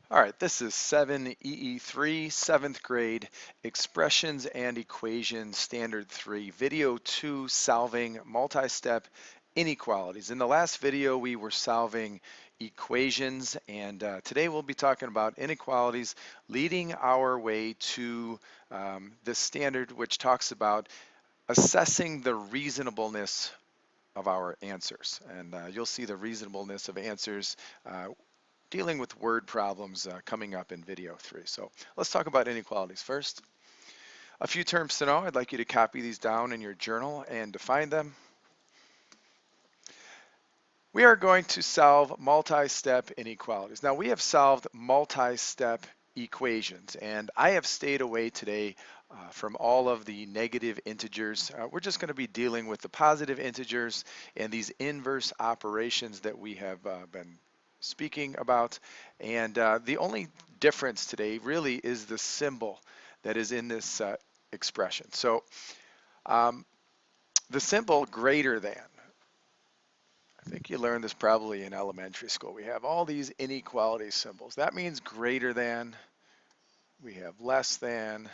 All right, this is 7.EE.3, 7th grade, Expressions and Equations, Standard 3, Video 2, Solving Multi-Step Inequalities. In the last video, we were solving equations, and today we'll be talking about inequalities, leading our way to this standard, which talks about assessing the reasonableness of our answers. And you'll see the reasonableness of answers dealing with word problems coming up in video 3. So let's talk about inequalities first. A few terms to know. I'd like you to copy these down in your journal and define them. We are going to solve multi-step inequalities. Now we have solved multi-step equations, and I have stayed away today from all of the negative integers. We're just going to be dealing with the positive integers and these inverse operations that we have been speaking about. And the only difference today really is the symbol that is in this expression. So the symbol greater than, I think you learned this probably in elementary school. We have all these inequality symbols. That means greater than, we have less than,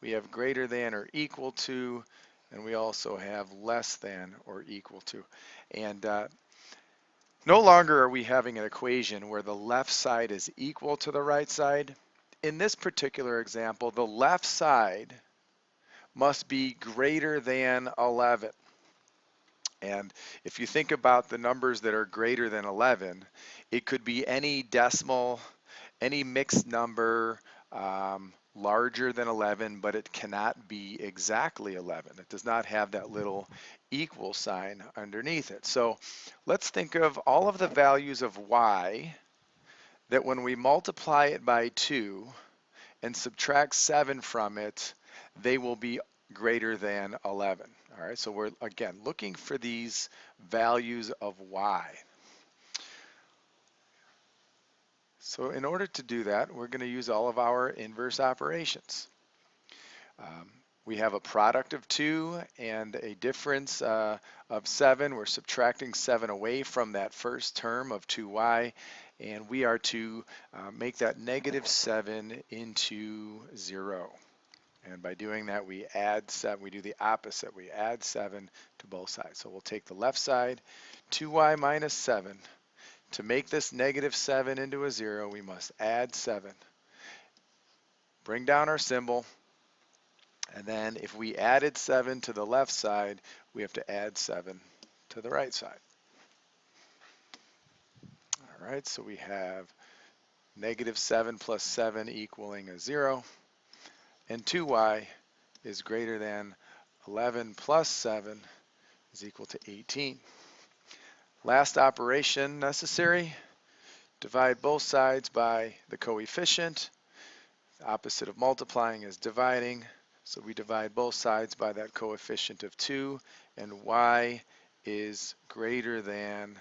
we have greater than or equal to, and we also have less than or equal to. And no longer are we having an equation where the left side is equal to the right side. In this particular example, the left side must be greater than 11. And if you think about the numbers that are greater than 11, it could be any decimal, any mixed number larger than 11, but it cannot be exactly 11. It does not have that little equal sign underneath it. So let's think of all of the values of y that when we multiply it by 2 and subtract 7 from it, they will be greater than 11. All right, so we're again looking for these values of y. So in order to do that, we're going to use all of our inverse operations. We have a product of 2 and a difference of 7. We're subtracting 7 away from that first term of 2y, and we are to make that negative 7 into 0. And by doing that, we add 7, we do the opposite. We add 7 to both sides. So we'll take the left side, 2y minus 7. To make this negative 7 into a 0, we must add 7. Bring down our symbol. And then if we added 7 to the left side, we have to add 7 to the right side. All right, so we have negative 7 plus 7 equaling a 0. And 2y is greater than 11 plus 7 is equal to 18. Last operation necessary, divide both sides by the coefficient. The opposite of multiplying is dividing, so we divide both sides by that coefficient of 2, and y is greater than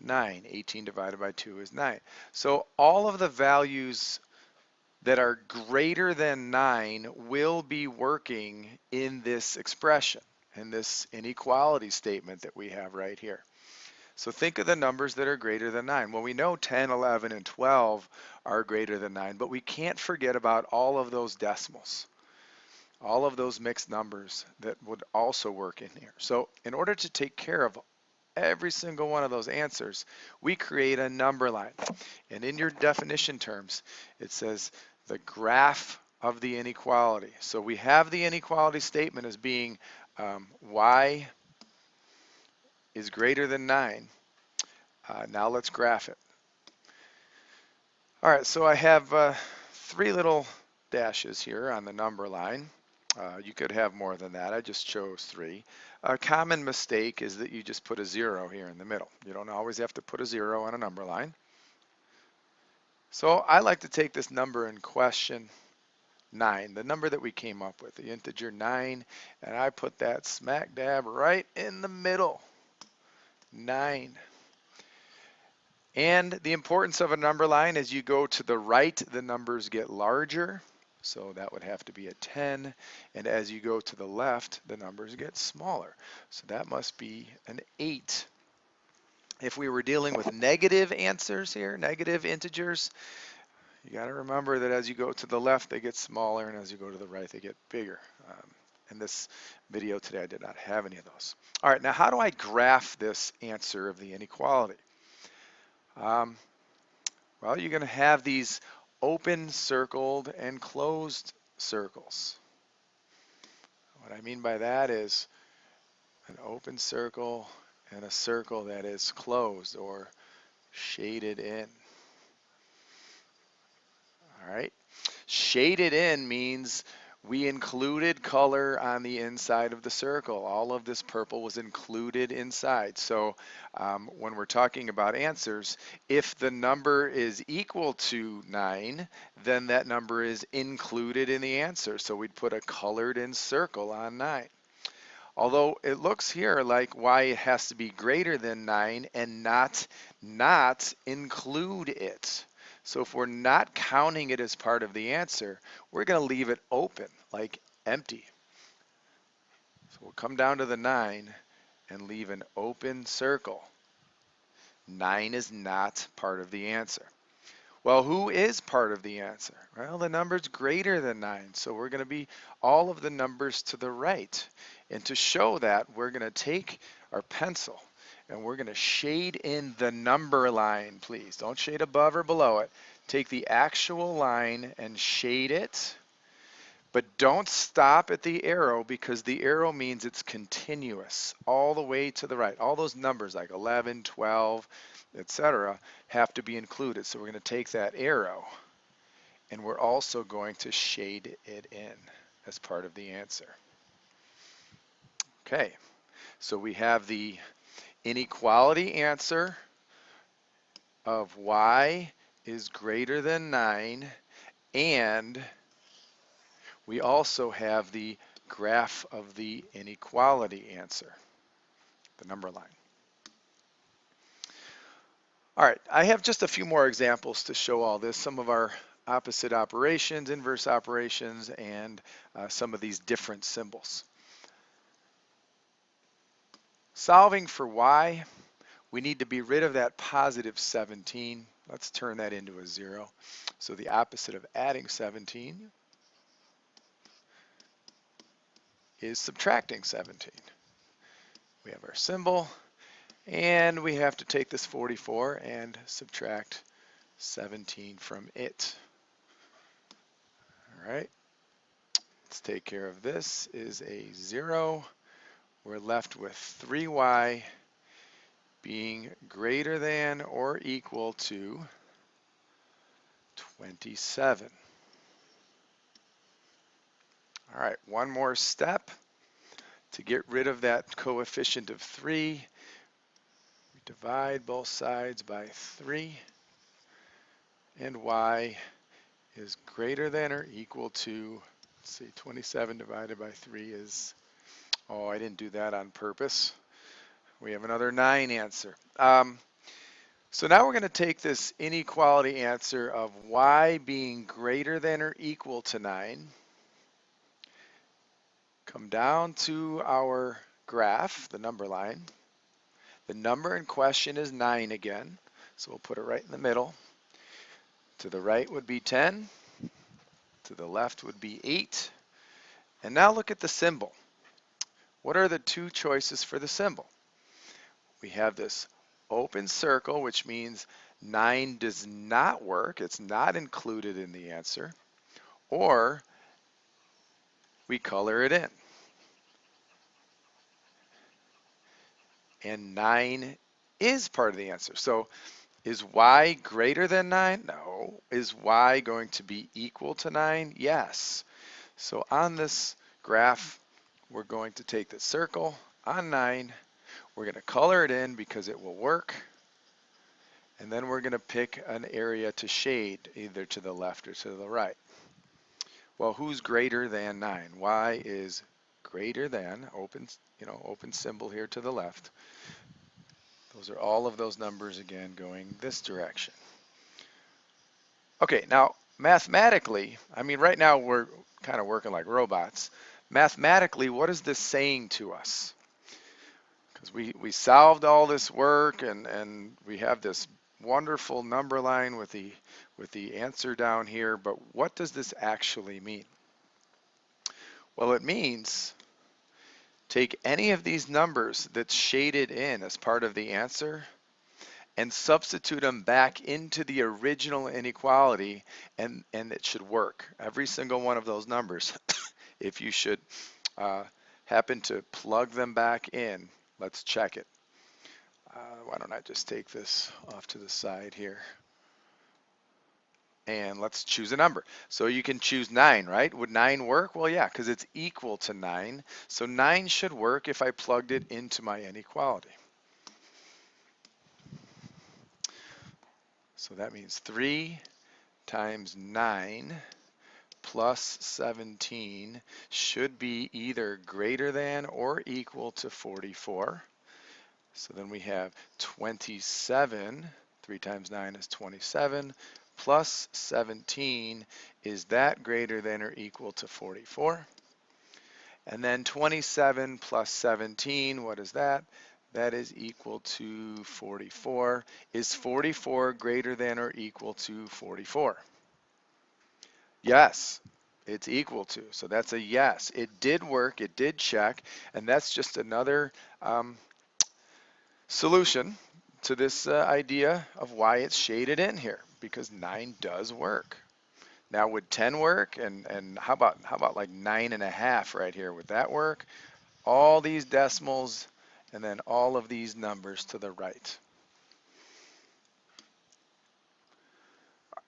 9. 18 divided by 2 is 9. So all of the values that are greater than 9 will be working in this expression, in this inequality statement that we have right here. So think of the numbers that are greater than 9. Well, we know 10, 11, and 12 are greater than 9, but we can't forget about all of those decimals, all of those mixed numbers that would also work in here. So in order to take care of every single one of those answers, we create a number line. And in your definition terms, it says the graph of the inequality. So we have the inequality statement as being y is greater than 9. Now let's graph it. All right, so I have 3 little dashes here on the number line. You could have more than that. I just chose 3. A common mistake is that you just put a 0 here in the middle. You don't always have to put a 0 on a number line. So I like to take this number in question, 9, the number that we came up with, the integer 9, and I put that smack dab right in the middle, 9. And the importance of a number line, as you go to the right, the numbers get larger. So that would have to be a 10. And as you go to the left, the numbers get smaller. So that must be an 8. If we were dealing with negative answers here, negative integers, you got to remember that as you go to the left, they get smaller, and as you go to the right, they get bigger. In this video today, I did not have any of those. All right, now how do I graph this answer of the inequality? Well, you're going to have these open circled and closed circles. What I mean by that is an open circle and a circle that is closed or shaded in. All right. Shaded in means we included color on the inside of the circle. All of this purple was included inside. So when we're talking about answers, if the number is equal to 9, then that number is included in the answer. So we'd put a colored in circle on 9. Although it looks here like y has to be greater than 9 and not include it. So if we're not counting it as part of the answer, we're going to leave it open, like empty. So we'll come down to the 9 and leave an open circle. 9 is not part of the answer. Well, who is part of the answer? Well, the number's greater than 9, so we're going to be all of the numbers to the right. And to show that, we're going to take our pencil and we're going to shade in the number line, please. Don't shade above or below it. Take the actual line and shade it, but don't stop at the arrow, because the arrow means it's continuous all the way to the right. All those numbers like 11, 12, etc. have to be included. So we're going to take that arrow and we're also going to shade it in as part of the answer. Okay, so we have the inequality answer of y is greater than 9, and we also have the graph of the inequality answer, the number line. All right, I have just a few more examples to show all this, some of our opposite operations, inverse operations, and some of these different symbols. Solving for y, we need to be rid of that positive 17. Let's turn that into a 0. So the opposite of adding 17 is subtracting 17. We have our symbol, and we have to take this 44 and subtract 17 from it. All right, let's take care of this. Is a 0. We're left with 3y being greater than or equal to 27. All right, one more step. To get rid of that coefficient of 3, we divide both sides by 3, and y is greater than or equal to, let's see, 27 divided by 3 is, oh, I didn't do that on purpose. We have another 9 answer. So now we're going to take this inequality answer of y being greater than or equal to 9, come down to our graph, the number line. The number in question is 9 again, so we'll put it right in the middle. To the right would be 10, to the left would be 8. And now look at the symbol. What are the two choices for the symbol? We have this open circle, which means 9 does not work. It's not included in the answer. Or we color it in. And 9 is part of the answer. So is y greater than 9? No. Is y going to be equal to 9? Yes. So on this graph, we're going to take the circle on 9. We're going to color it in because it will work. And then we're going to pick an area to shade, either to the left or to the right. Well, who's greater than 9? Y is greater than, open symbol here to the left. Those are all of those numbers again going this direction. Okay, now mathematically, I mean right now we're kind of working like robots. Mathematically, what is this saying to us? because we solved all this work and we have this wonderful number line with the answer down here, but what does this actually mean? Well, it means take any of these numbers that's shaded in as part of the answer and substitute them back into the original inequality, and it should work. Every single one of those numbers, if you should happen to plug them back in, let's check it. Why don't I just take this off to the side here? And let's choose a number. So you can choose 9, right? Would 9 work? Well, yeah, because it's equal to 9. So 9 should work if I plugged it into my inequality. So that means 3 times 9 plus 17 should be either greater than or equal to 44. So then we have 27. 3 times 9 is 27. Plus 17, is that greater than or equal to 44? And then 27 plus 17, what is that? That is equal to 44. Is 44 greater than or equal to 44? Yes, it's equal to. So that's a yes. It did work, it did check, and that's just another solution to this idea of why it's shaded in here, because 9 does work. Now would 10 work? And how about like 9.5 right here? Would that work? All these decimals and then all of these numbers to the right.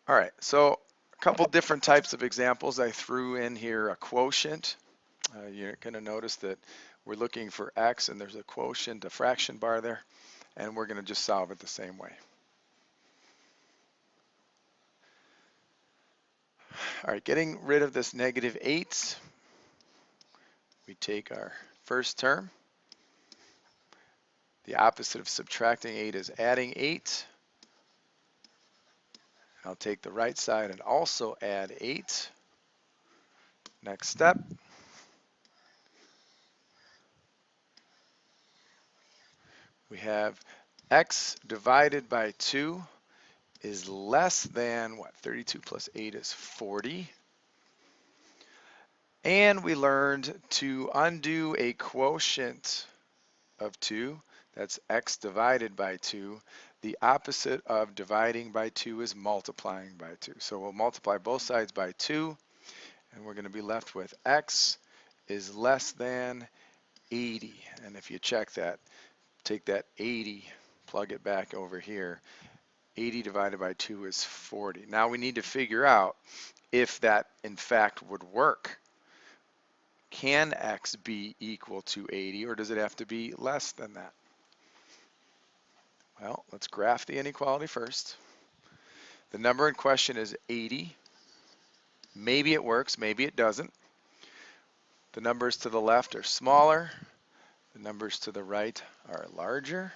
All right, so a couple different types of examples. I threw in here a quotient. You're going to notice that we're looking for x and there's a quotient, a fraction bar there, and we're going to just solve it the same way. All right, getting rid of this -8, we take our first term. The opposite of subtracting 8 is adding 8. I'll take the right side and also add 8. Next step. We have x divided by 2 is less than, what, 32 plus 8 is 40. And we learned to undo a quotient of 2, that's x divided by 2. The opposite of dividing by 2 is multiplying by 2. So we'll multiply both sides by 2, and we're going to be left with x is less than 80. And if you check that, take that 80, plug it back over here. 80 divided by 2 is 40. Now we need to figure out if that in fact would work. Can x be equal to 80, or does it have to be less than that? Well, let's graph the inequality first. The number in question is 80. Maybe it works, maybe it doesn't. The numbers to the left are smaller. The numbers to the right are larger.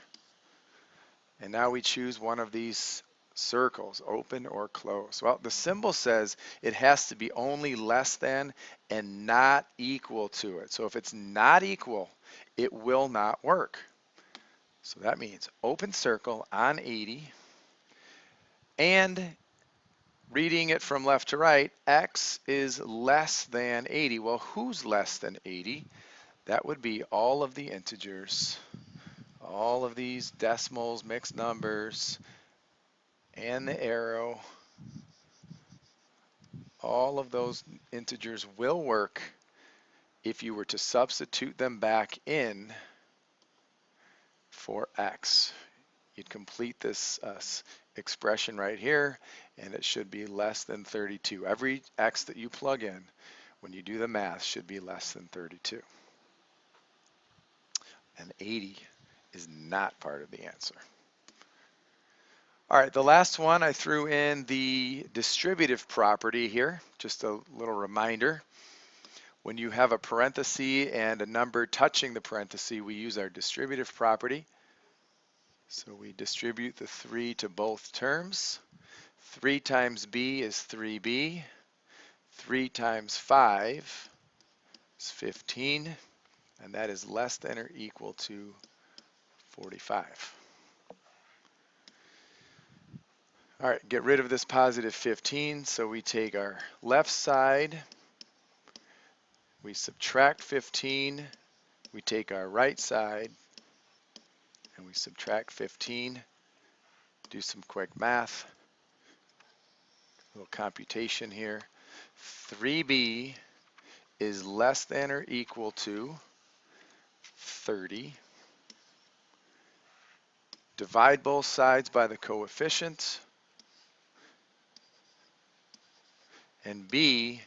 And now we choose one of these circles, open or close. Well, the symbol says it has to be only less than and not equal to it. So if it's not equal, it will not work. So that means open circle on 80, and reading it from left to right, x is less than 80. Well, who's less than 80? That would be all of the integers, all of these decimals, mixed numbers, and the arrow. All of those integers will work if you were to substitute them back in for x. You'd complete this expression right here, and it should be less than 32. Every x that you plug in, when you do the math, should be less than 32. And 80 is not part of the answer. All right, the last one, I threw in the distributive property here, just a little reminder. When you have a parenthesis and a number touching the parenthesis, we use our distributive property. So we distribute the 3 to both terms. 3 times b is 3b. 3 times 5 is 15, and that is less than or equal to 45. All right, get rid of this positive 15. So we take our left side, we subtract 15, we take our right side, and we subtract 15. Do some quick math, a little computation here. 3b is less than or equal to 30. Divide both sides by the coefficient, and b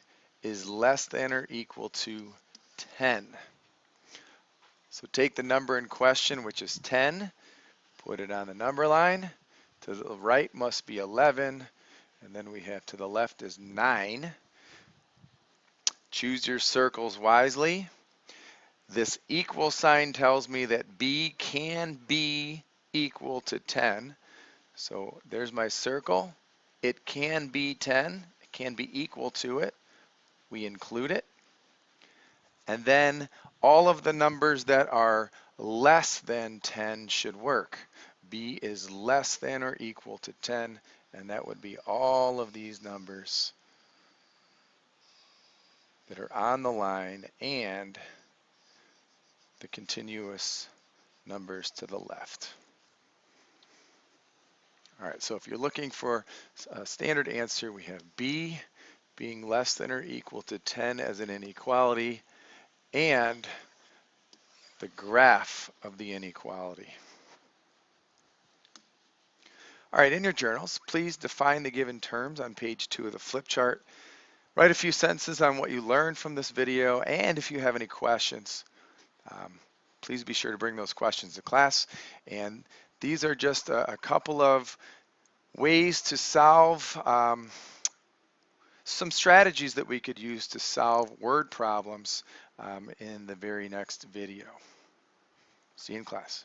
is less than or equal to 10. So take the number in question, which is 10, put it on the number line. To the right must be 11, and then we have to the left is 9. Choose your circles wisely. This equal sign tells me that b can be equal to 10. So there's my circle. It can be 10. It can be equal to it. We include it. And then all of the numbers that are less than 10 should work. b is less than or equal to 10, and that would be all of these numbers that are on the line and the continuous numbers to the left. All right, so if you're looking for a standard answer, we have b being less than or equal to 10 as an inequality, and the graph of the inequality. All right, in your journals, please define the given terms on page 2 of the flip chart. Write a few sentences on what you learned from this video, and if you have any questions, please be sure to bring those questions to class. And these are just a couple of ways to solve some strategies that we could use to solve word problems in the very next video. See you in class.